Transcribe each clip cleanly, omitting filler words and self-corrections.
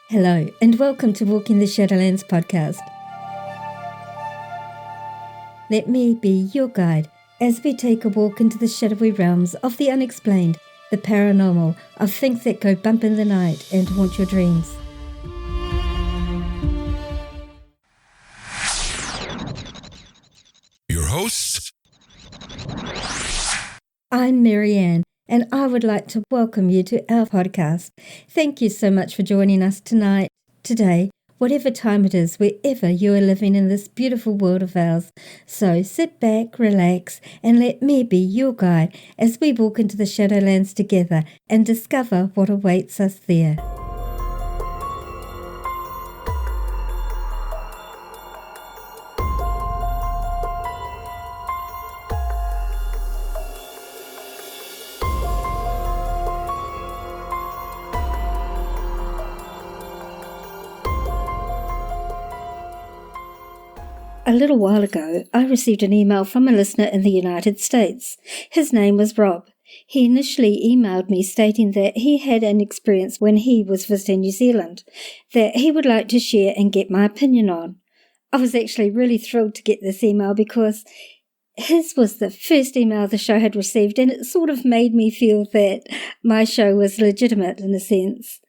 Hello, and welcome to Walking the Shadowlands podcast. Let me be your guide as we take a walk into the shadowy realms of the unexplained, the paranormal, of things that go bump in the night and haunt your dreams. Your hosts? I'm Marianne, and I would like to welcome you to our podcast. Thank you so much for joining us tonight, today, whatever time it is, wherever you are living in this beautiful world of ours. So sit back, relax, and let me be your guide as we walk into the Shadowlands together and discover what awaits us there. A little while ago, I received an email from a listener in the United States. His name was Rob. He initially emailed me stating that he had an experience when he was visiting New Zealand that he would like to share and get my opinion on. I was actually really thrilled to get this email because his was the first email the show had received, and it sort of made me feel that my show was legitimate in a sense.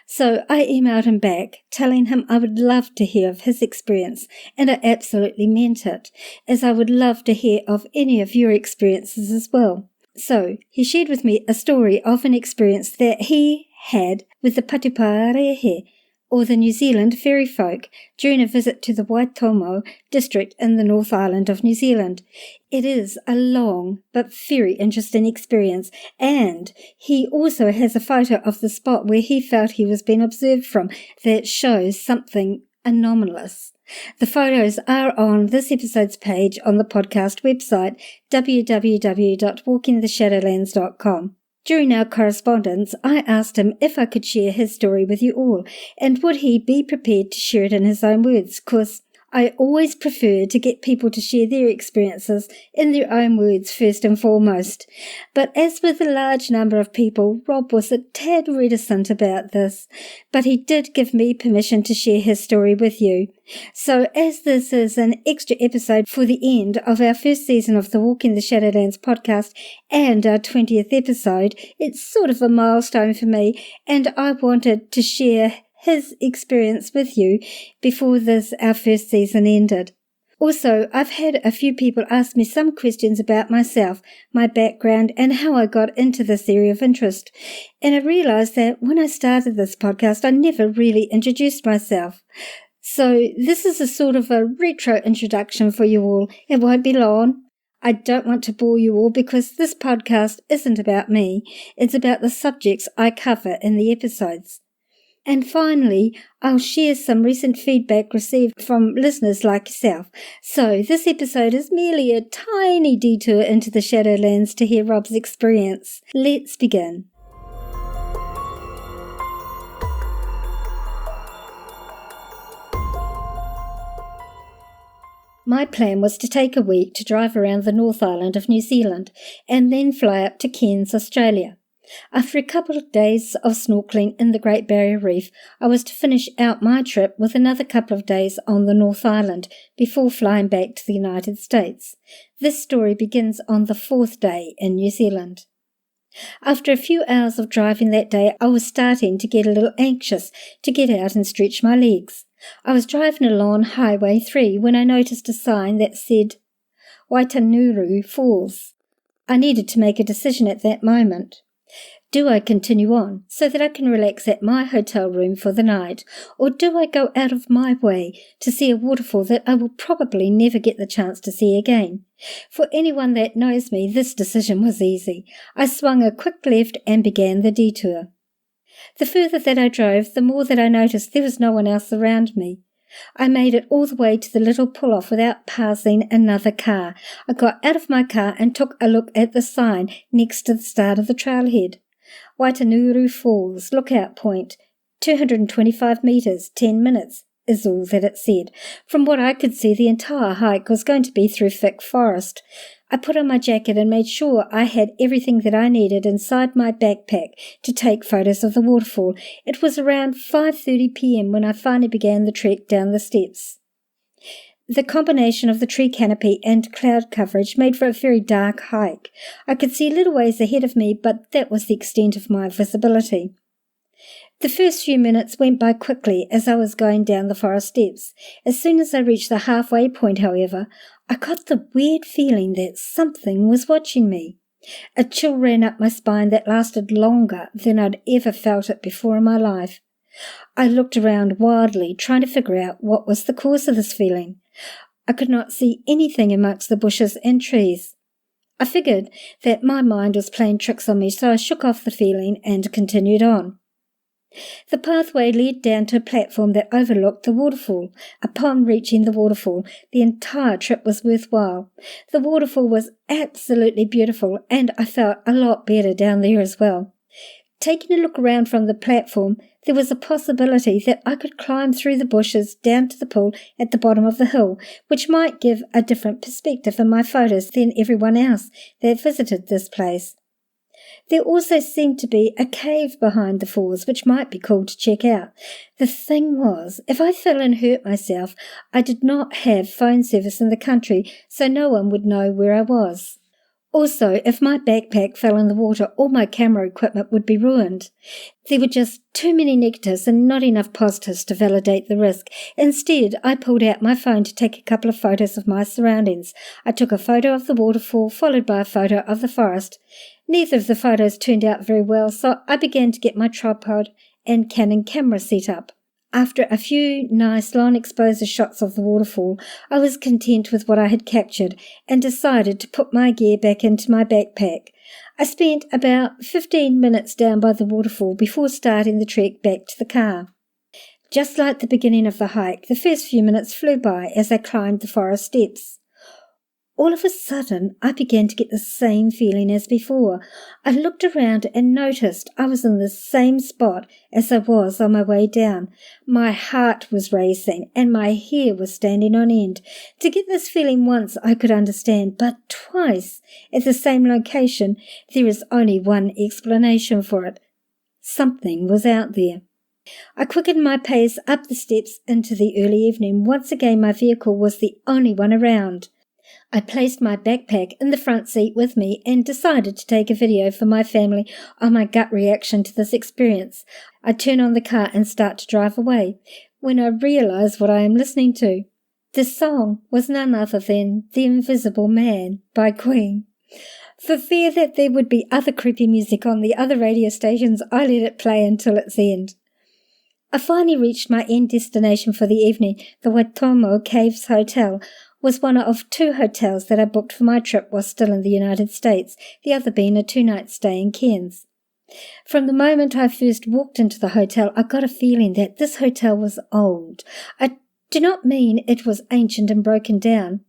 So I emailed him back, telling him I would love to hear of his experience, and I absolutely meant it, as I would love to hear of any of your experiences as well. So he shared with me a story of an experience that he had with the Patuparehe, or the New Zealand fairy folk, during a visit to the Waitomo district in the North Island of New Zealand. It is a long but very interesting experience, and he also has a photo of the spot where he felt he was being observed from that shows something anomalous. The photos are on this episode's page on the podcast website, www.walkingtheshadowlands.com. During our correspondence, I asked him if I could share his story with you all, and would he be prepared to share it in his own words, because I always prefer to get people to share their experiences in their own words first and foremost. But as with a large number of people, Rob was a tad reticent about this, but he did give me permission to share his story with you. So as this is an extra episode for the end of our first season of the Walking the Shadowlands podcast and our 20th episode, it's sort of a milestone for me, and I wanted to share his experience with you before our first season ended. Also, I've had a few people ask me some questions about myself, my background, and how I got into this area of interest. And I realised that when I started this podcast, I never really introduced myself. So this is a sort of a retro introduction for you all. It won't be long. I don't want to bore you all because this podcast isn't about me. It's about the subjects I cover in the episodes. And finally, I'll share some recent feedback received from listeners like yourself. So this episode is merely a tiny detour into the Shadowlands to hear Rob's experience. Let's begin. My plan was to take a week to drive around the North Island of New Zealand and then fly up to Cairns, Australia. After a couple of days of snorkelling in the Great Barrier Reef, I was to finish out my trip with another couple of days on the North Island before flying back to the United States. This story begins on the fourth day in New Zealand. After a few hours of driving that day, I was starting to get a little anxious to get out and stretch my legs. I was driving along Highway 3 when I noticed a sign that said Waitanuru Falls. I needed to make a decision at that moment. Do I continue on so that I can relax at my hotel room for the night, or do I go out of my way to see a waterfall that I will probably never get the chance to see again? For anyone that knows me, this decision was easy. I swung a quick left and began the detour. The further that I drove, the more that I noticed there was no one else around me. I made it all the way to the little pull-off without passing another car. I got out of my car and took a look at the sign next to the start of the trailhead. Waitanuru Falls, lookout point, 225 metres, 10 minutes, is all that it said. From what I could see, the entire hike was going to be through thick forest. I put on my jacket and made sure I had everything that I needed inside my backpack to take photos of the waterfall. It was around 5:30 p.m. when I finally began the trek down the steps. The combination of the tree canopy and cloud coverage made for a very dark hike. I could see a little ways ahead of me, but that was the extent of my visibility. The first few minutes went by quickly as I was going down the forest steps. As soon as I reached the halfway point, however, I got the weird feeling that something was watching me. A chill ran up my spine that lasted longer than I'd ever felt it before in my life. I looked around wildly, trying to figure out what was the cause of this feeling. I could not see anything amongst the bushes and trees. I figured that my mind was playing tricks on me, so I shook off the feeling and continued on. The pathway led down to a platform that overlooked the waterfall. Upon reaching the waterfall, the entire trip was worthwhile. The waterfall was absolutely beautiful, and I felt a lot better down there as well. Taking a look around from the platform, there was a possibility that I could climb through the bushes down to the pool at the bottom of the hill, which might give a different perspective in my photos than everyone else that visited this place. There also seemed to be a cave behind the falls, which might be cool to check out. The thing was, if I fell and hurt myself, I did not have phone service in the country, so no one would know where I was. Also, if my backpack fell in the water, all my camera equipment would be ruined. There were just too many negatives and not enough positives to validate the risk. Instead, I pulled out my phone to take a couple of photos of my surroundings. I took a photo of the waterfall, followed by a photo of the forest. Neither of the photos turned out very well, so I began to get my tripod and Canon camera set up. After a few nice long exposure shots of the waterfall, I was content with what I had captured and decided to put my gear back into my backpack. I spent about 15 minutes down by the waterfall before starting the trek back to the car. Just like the beginning of the hike, the first few minutes flew by as I climbed the forest steps. All of a sudden, I began to get the same feeling as before. I looked around and noticed I was in the same spot as I was on my way down. My heart was racing and my hair was standing on end. To get this feeling once I could understand, but twice at the same location, there is only one explanation for it. Something was out there. I quickened my pace up the steps into the early evening. Once again, my vehicle was the only one around. I placed my backpack in the front seat with me and decided to take a video for my family on my gut reaction to this experience. I turn on the car and start to drive away when I realize what I am listening to. The song was none other than The Invisible Man by Queen. For fear that there would be other creepy music on the other radio stations, I let it play until its end. I finally reached my end destination for the evening. The Waitomo Caves Hotel was one of 2 hotels that I booked for my trip while still in the United States, the other being a 2-night stay in Cairns. From the moment I first walked into the hotel, I got a feeling that this hotel was old. I do not mean it was ancient and broken down.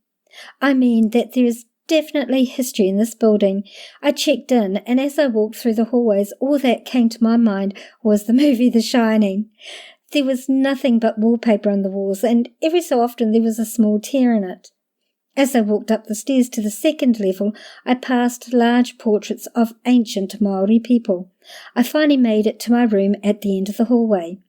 I mean that there is definitely history in this building. I checked in, and as I walked through the hallways, all that came to my mind was the movie The Shining. There was nothing but wallpaper on the walls, and every so often there was a small tear in it. As I walked up the stairs to the second level, I passed large portraits of ancient Maori people. I finally made it to my room at the end of the hallway.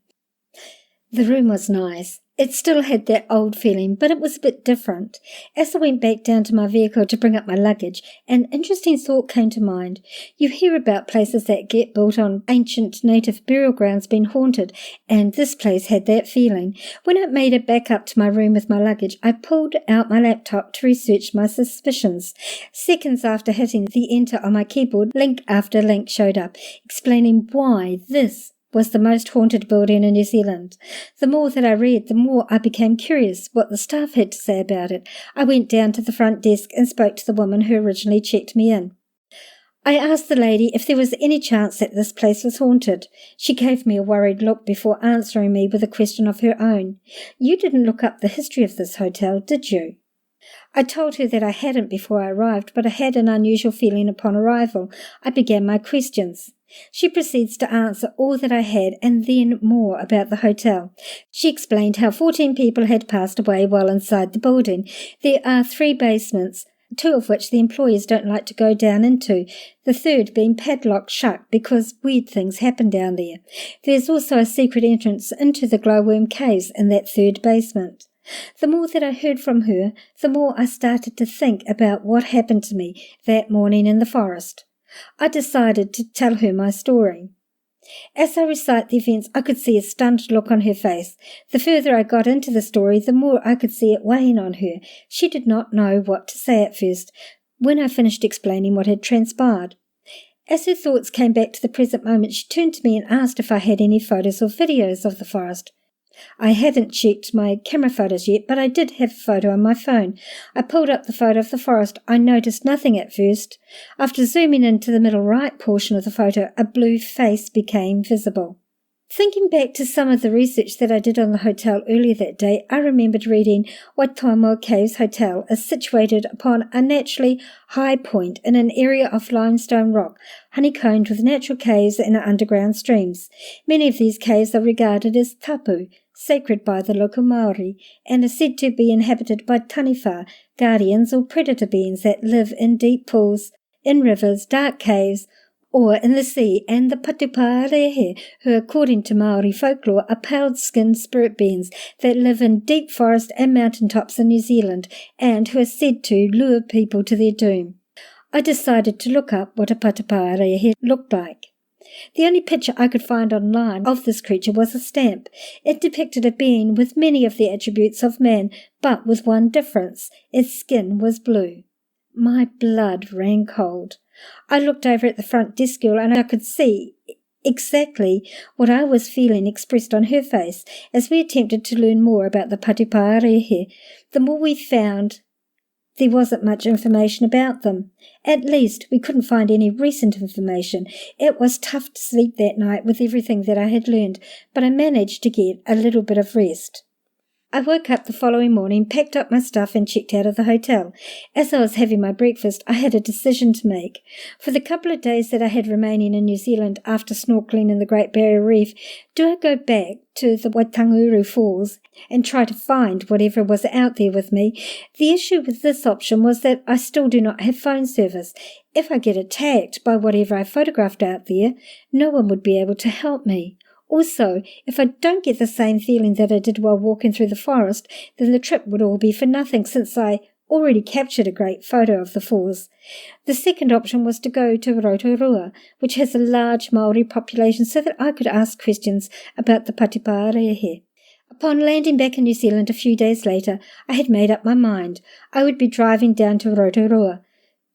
The room was nice. It still had that old feeling, but it was a bit different. As I went back down to my vehicle to bring up my luggage, an interesting thought came to mind. You hear about places that get built on ancient native burial grounds being haunted, and this place had that feeling. When I made it back up to my room with my luggage, I pulled out my laptop to research my suspicions. Seconds after hitting the enter on my keyboard, link after link showed up, explaining why this was the most haunted building in New Zealand. The more that I read, the more I became curious what the staff had to say about it. I went down to the front desk and spoke to the woman who originally checked me in. I asked the lady if there was any chance that this place was haunted. She gave me a worried look before answering me with a question of her own. You didn't look up the history of this hotel, did you? I told her that I hadn't before I arrived, but I had an unusual feeling upon arrival. I began my questions. She proceeds to answer all that I had and then more about the hotel. She explained how 14 people had passed away while inside the building. There are 3 basements. two of which the employees don't like to go down into, the third being padlocked shut because weird things happen down there. There's also a secret entrance into the glowworm caves in that third basement. The more that I heard from her, the more I started to think about what happened to me that morning in the forest. I decided to tell her my story. As I recite the events, I could see a stunned look on her face. The further I got into the story, the more I could see it weighing on her. She did not know what to say at first, when I finished explaining what had transpired. As her thoughts came back to the present moment, she turned to me and asked if I had any photos or videos of the forest. I hadn't checked my camera photos yet, but I did have a photo on my phone. I pulled up the photo of the forest. I noticed nothing at first. After zooming into the middle right portion of the photo, a blue face became visible. Thinking back to some of the research that I did on the hotel earlier that day, I remembered reading Waitomo Caves Hotel is situated upon a naturally high point in an area of limestone rock, honeycombed with natural caves and underground streams. Many of these caves are regarded as tapu, sacred by the local Maori, and are said to be inhabited by taniwha, guardians or predator beings that live in deep pools, in rivers, dark caves, or in the sea, and the Patuparehe, who according to Maori folklore are pale-skinned spirit beings that live in deep forest and mountaintops in New Zealand, and who are said to lure people to their doom. I decided to look up what a Patuparehe looked like. The only picture I could find online of this creature was a stamp. It depicted a being with many of the attributes of man, but with one difference. Its skin was blue. My blood ran cold. I looked over at the front desk girl and I could see exactly what I was feeling expressed on her face as we attempted to learn more about the Patuparehe. The more we found, there wasn't much information about them. At least, we couldn't find any recent information. It was tough to sleep that night with everything that I had learned, but I managed to get a little bit of rest. I woke up the following morning, packed up my stuff and checked out of the hotel. As I was having my breakfast, I had a decision to make. For the couple of days that I had remaining in New Zealand after snorkeling in the Great Barrier Reef, do I go back to the Waitanguru Falls and try to find whatever was out there with me? The issue with this option was that I still do not have phone service. If I get attacked by whatever I photographed out there, no one would be able to help me. Also, if I don't get the same feeling that I did while walking through the forest, then the trip would all be for nothing since I already captured a great photo of the falls. The second option was to go to Rotorua, which has a large Maori population, so that I could ask questions about the Patuparehe. Upon landing back in New Zealand a few days later, I had made up my mind. I would be driving down to Rotorua.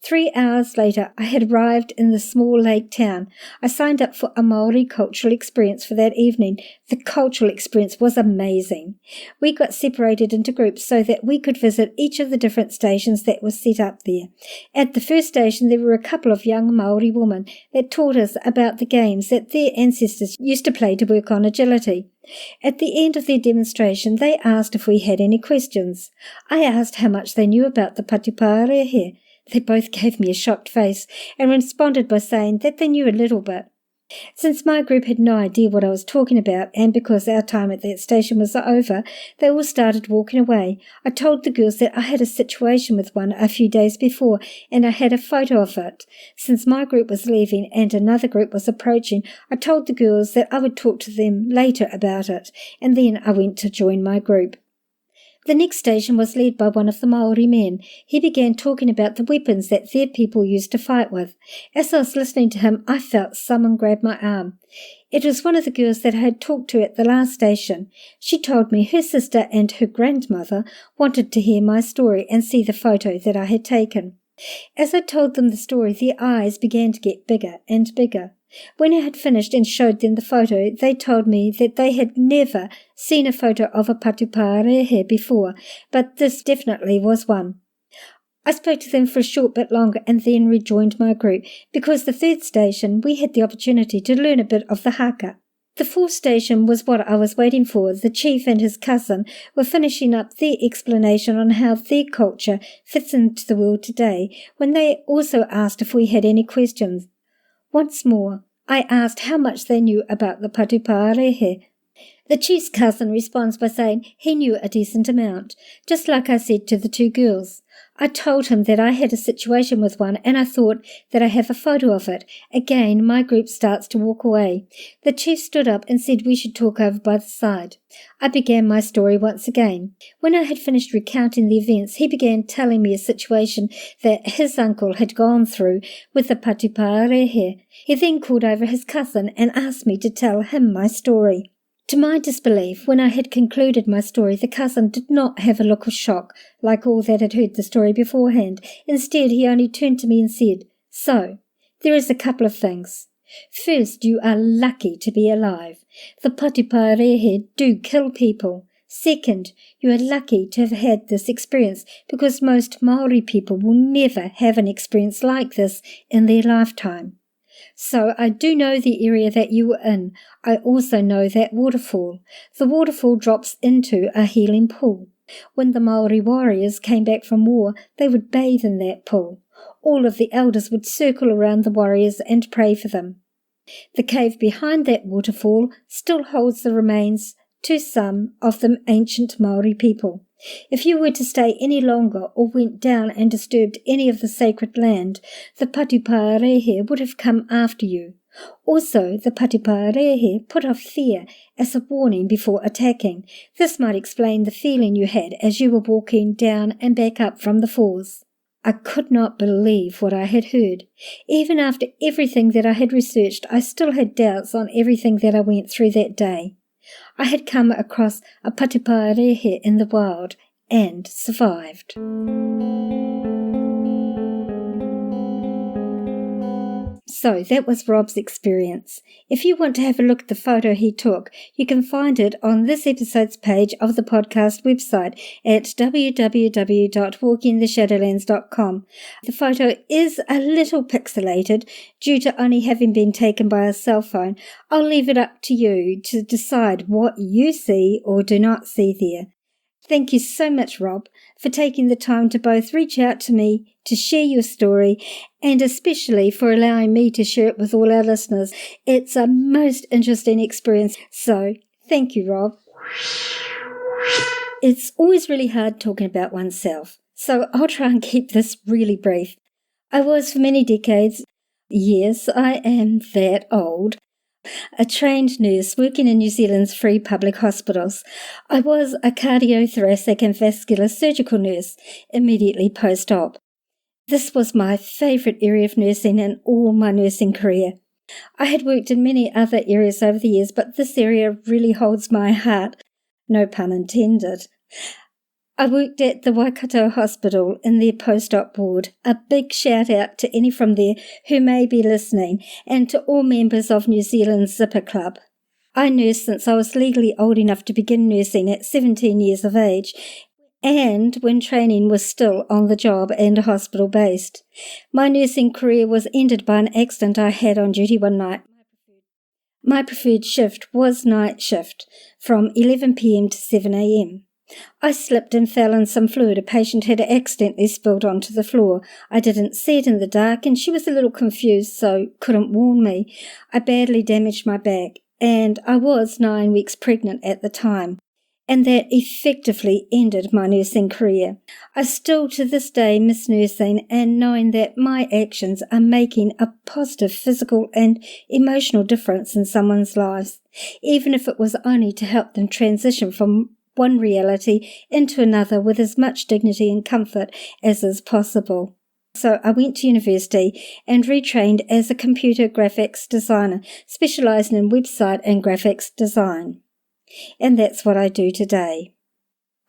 3 hours later, I had arrived in the small lake town. I signed up for a Maori cultural experience for that evening. The cultural experience was amazing. We got separated into groups so that we could visit each of the different stations that were set up there. At the first station, there were a couple of young Maori women that taught us about the games that their ancestors used to play to work on agility. At the end of their demonstration, they asked if we had any questions. I asked how much they knew about the Patuparehe. They both gave me a shocked face and responded by saying that they knew a little bit. Since my group had no idea what I was talking about, and because our time at that station was over, they all started walking away. I told the girls that I had a situation with one a few days before, and I had a photo of it. Since my group was leaving and another group was approaching, I told the girls that I would talk to them later about it, and then I went to join my group. The next station was led by one of the Maori men. He began talking about the weapons that their people used to fight with. As I was listening to him, I felt someone grab my arm. It was one of the girls that I had talked to at the last station. She told me her sister and her grandmother wanted to hear my story and see the photo that I had taken. As I told them the story, their eyes began to get bigger and bigger. When I had finished and showed them the photo, they told me that they had never seen a photo of a Patuparehe before, but this definitely was one. I spoke to them for a short bit longer and then rejoined my group, because the third station we had the opportunity to learn a bit of the haka. The fourth station was what I was waiting for. The chief and his cousin were finishing up their explanation on how their culture fits into the world today, when they also asked if we had any questions. Once more, I asked how much they knew about the Patuparehe. The chief's cousin responds by saying he knew a decent amount, just like I said to the two girls. I told him that I had a situation with one and I thought that I have a photo of it. Again, my group starts to walk away. The chief stood up and said we should talk over by the side. I began my story once again. When I had finished recounting the events, he began telling me a situation that his uncle had gone through with the Patiparehe. He then called over his cousin and asked me to tell him my story. To my disbelief, when I had concluded my story, the cousin did not have a look of shock, like all that had heard the story beforehand. Instead, he only turned to me and said, "So, there is a couple of things. First, you are lucky to be alive. The Patiparehe do kill people. Second, you are lucky to have had this experience, because most Maori people will never have an experience like this in their lifetime. So I do know the area that you were in. I also know that waterfall. The waterfall drops into a healing pool. When the Maori warriors came back from war, they would bathe in that pool. All of the elders would circle around the warriors and pray for them. The cave behind that waterfall still holds the remains to some of the ancient Maori people. If you were to stay any longer or went down and disturbed any of the sacred land, the Patiparehe would have come after you. Also, the Patiparehe put off fear as a warning before attacking. This might explain the feeling you had as you were walking down and back up from the falls. I could not believe what I had heard. Even after everything that I had researched, I still had doubts on everything that I went through that day. I had come across a Patiparehe in the wild and survived. So that was Rob's experience. If you want to have a look at the photo he took, you can find it on this episode's page of the podcast website at www.walkingtheshadowlands.com. The photo is a little pixelated due to only having been taken by a cell phone. I'll leave it up to you to decide what you see or do not see there. Thank you so much, Rob, for taking the time to both reach out to me, to share your story, and especially for allowing me to share it with all our listeners. It's a most interesting experience, so thank you, Rob. It's always really hard talking about oneself, so I'll try and keep this really brief. I was for many decades, yes, I am that old, a trained nurse working in New Zealand's free public hospitals. I was a cardiothoracic and vascular surgical nurse immediately post-op. This was my favourite area of nursing in all my nursing career. I had worked in many other areas over the years, but this area really holds my heart. No pun intended. I worked at the Waikato Hospital in their post-op ward. A big shout out to any from there who may be listening, and to all members of New Zealand's Zipper Club. I nursed since I was legally old enough to begin nursing at 17 years of age, and when training was still on the job and hospital-based. My nursing career was ended by an accident I had on duty one night. My preferred shift was night shift, from 11 p.m. to 7 a.m. I slipped and fell in some fluid a patient had accidentally spilled onto the floor. I didn't see it in the dark, and she was a little confused, so couldn't warn me. I badly damaged my back, and I was 9 weeks pregnant at the time, and that effectively ended my nursing career. I still to this day miss nursing and knowing that my actions are making a positive physical and emotional difference in someone's lives, even if it was only to help them transition from one reality into another with as much dignity and comfort as is possible. So I went to university and retrained as a computer graphics designer, specialising in website and graphics design. And that's what I do today.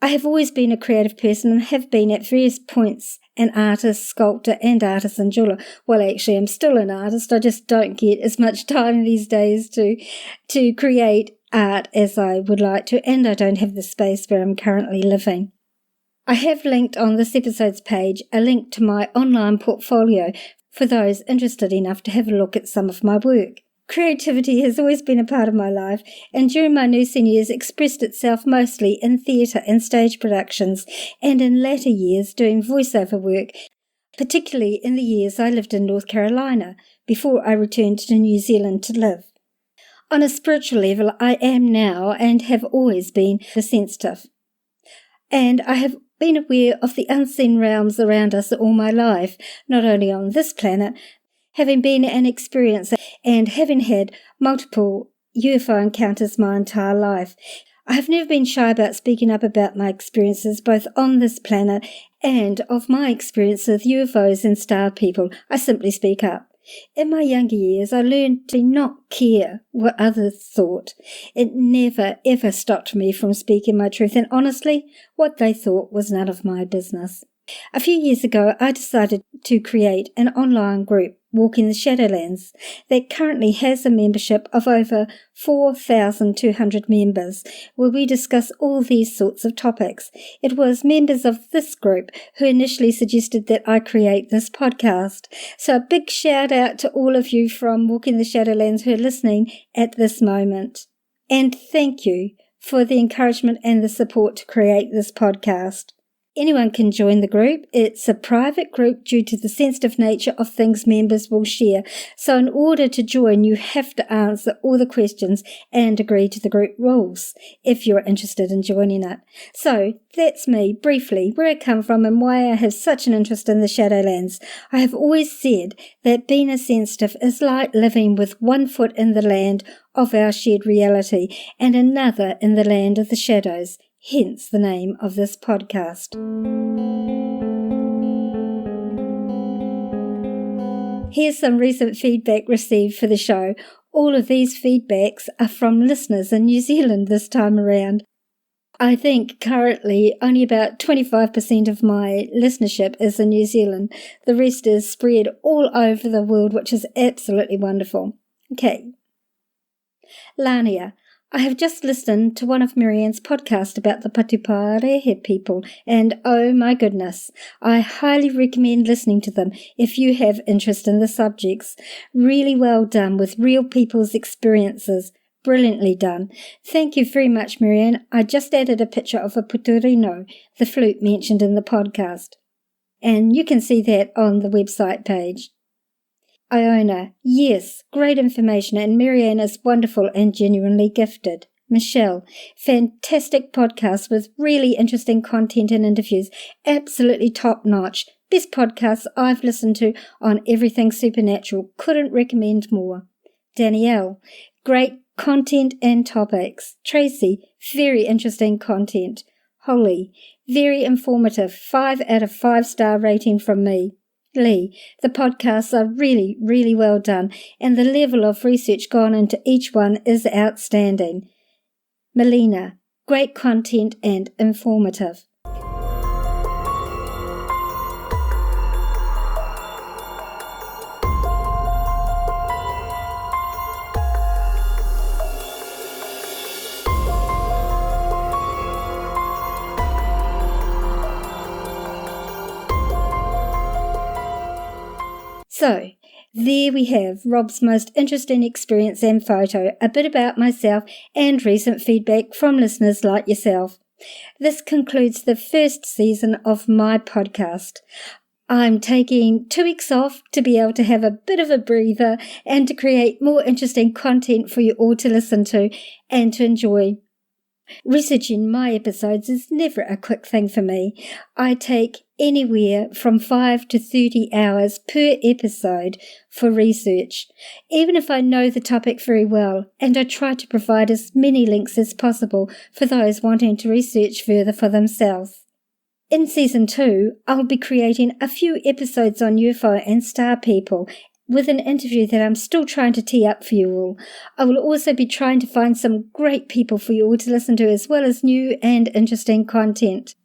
I have always been a creative person and have been at various points an artist, sculptor and artisan jeweller. Well, actually, I'm still an artist. I just don't get as much time these days to create art as I would like to, and I don't have the space where I'm currently living. I have linked on this episode's page a link to my online portfolio for those interested enough to have a look at some of my work. Creativity has always been a part of my life, and during my nursing years expressed itself mostly in theatre and stage productions, and in latter years doing voiceover work, particularly in the years I lived in North Carolina, before I returned to New Zealand to live. On a spiritual level, I am now and have always been sensitive. And I have been aware of the unseen realms around us all my life, not only on this planet, having been an experiencer and having had multiple UFO encounters my entire life. I have never been shy about speaking up about my experiences both on this planet and of my experience with UFOs and star people. I simply speak up. In my younger years, I learned to not care what others thought. It never, ever stopped me from speaking my truth, and honestly, what they thought was none of my business. A few years ago, I decided to create an online group, Walking the Shadowlands, that currently has a membership of over 4,200 members, where we discuss all these sorts of topics. It was members of this group who initially suggested that I create this podcast. So a big shout out to all of you from Walking the Shadowlands who are listening at this moment. And thank you for the encouragement and the support to create this podcast. Anyone can join the group. It's a private group due to the sensitive nature of things members will share. So in order to join, you have to answer all the questions and agree to the group rules if you're interested in joining it. So that's me, briefly, where I come from and why I have such an interest in the Shadowlands. I have always said that being a sensitive is like living with one foot in the land of our shared reality and another in the land of the shadows. Hence the name of this podcast. Here's some recent feedback received for the show. All of these feedbacks are from listeners in New Zealand this time around. I think currently only about 25% of my listenership is in New Zealand. The rest is spread all over the world, which is absolutely wonderful. Okay. Lania. I have just listened to one of Marianne's podcasts about the Patuparehe people, and oh my goodness, I highly recommend listening to them if you have interest in the subjects. Really well done with real people's experiences. Brilliantly done. Thank you very much, Marianne. I just added a picture of a puturino, the flute mentioned in the podcast, and you can see that on the website page. Iona, yes, great information, and Marianne is wonderful and genuinely gifted. Michelle, fantastic podcast with really interesting content and interviews, absolutely top-notch. Best podcast I've listened to on everything supernatural, couldn't recommend more. Danielle, great content and topics. Tracy, very interesting content. Holly, very informative, 5 out of 5-star rating from me. Lee, the podcasts are really, really well done, and the level of research gone into each one is outstanding. Melina, great content and informative. So, there we have Rob's most interesting experience and photo, a bit about myself, and recent feedback from listeners like yourself. This concludes the first season of my podcast. I'm taking 2 weeks off to be able to have a bit of a breather and to create more interesting content for you all to listen to and to enjoy. Researching my episodes is never a quick thing for me. I take anywhere from 5 to 30 hours per episode for research, even if I know the topic very well, and I try to provide as many links as possible for those wanting to research further for themselves. In Season 2, I'll be creating a few episodes on UFO and star people, with an interview that I'm still trying to tee up for you all. I will also be trying to find some great people for you all to listen to, as well as new and interesting content.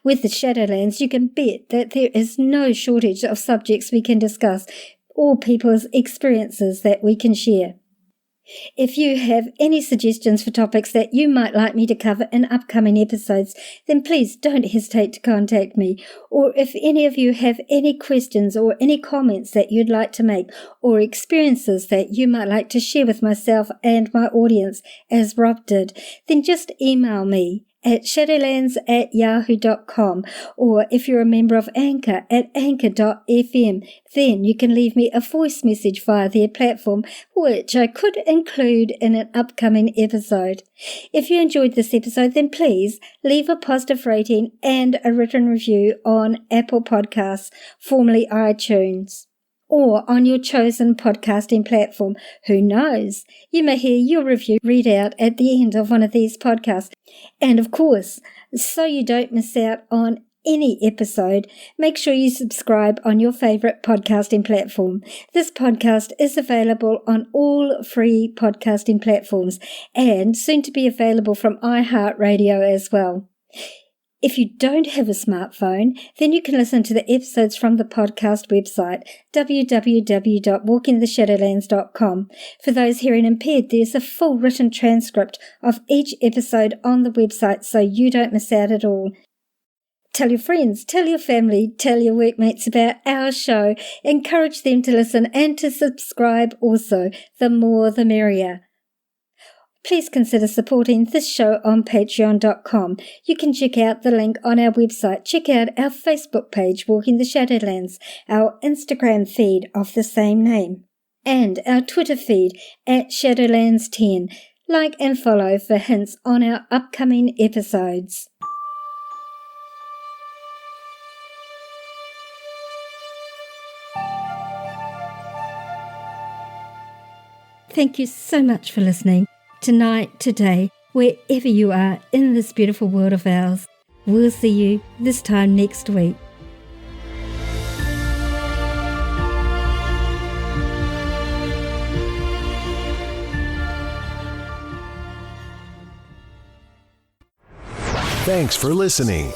With the Shadowlands, you can bet that there is no shortage of subjects we can discuss, or people's experiences that we can share. If you have any suggestions for topics that you might like me to cover in upcoming episodes, then please don't hesitate to contact me. Or if any of you have any questions or any comments that you'd like to make, or experiences that you might like to share with myself and my audience, as Rob did, then just email me at shadowlands@yahoo.com, or if you're a member of Anchor, at anchor.fm. Then you can leave me a voice message via their platform, which I could include in an upcoming episode. If you enjoyed this episode, then please leave a positive rating and a written review on Apple Podcasts, formerly iTunes, or on your chosen podcasting platform. Who knows? You may hear your review read out at the end of one of these podcasts. And of course, so you don't miss out on any episode, make sure you subscribe on your favorite podcasting platform. This podcast is available on all free podcasting platforms and soon to be available from iHeartRadio as well. If you don't have a smartphone, then you can listen to the episodes from the podcast website, www.walkingtheshadowlands.com. For those hearing impaired, there's a full written transcript of each episode on the website, so you don't miss out at all. Tell your friends, tell your family, tell your workmates about our show. Encourage them to listen and to subscribe also. The more the merrier. Please consider supporting this show on patreon.com. You can check out the link on our website. Check out our Facebook page, Walking the Shadowlands, our Instagram feed of the same name, and our Twitter feed at Shadowlands10. Like and follow for hints on our upcoming episodes. Thank you so much for listening. Tonight, today, wherever you are in this beautiful world of ours. We'll see you this time next week. Thanks for listening.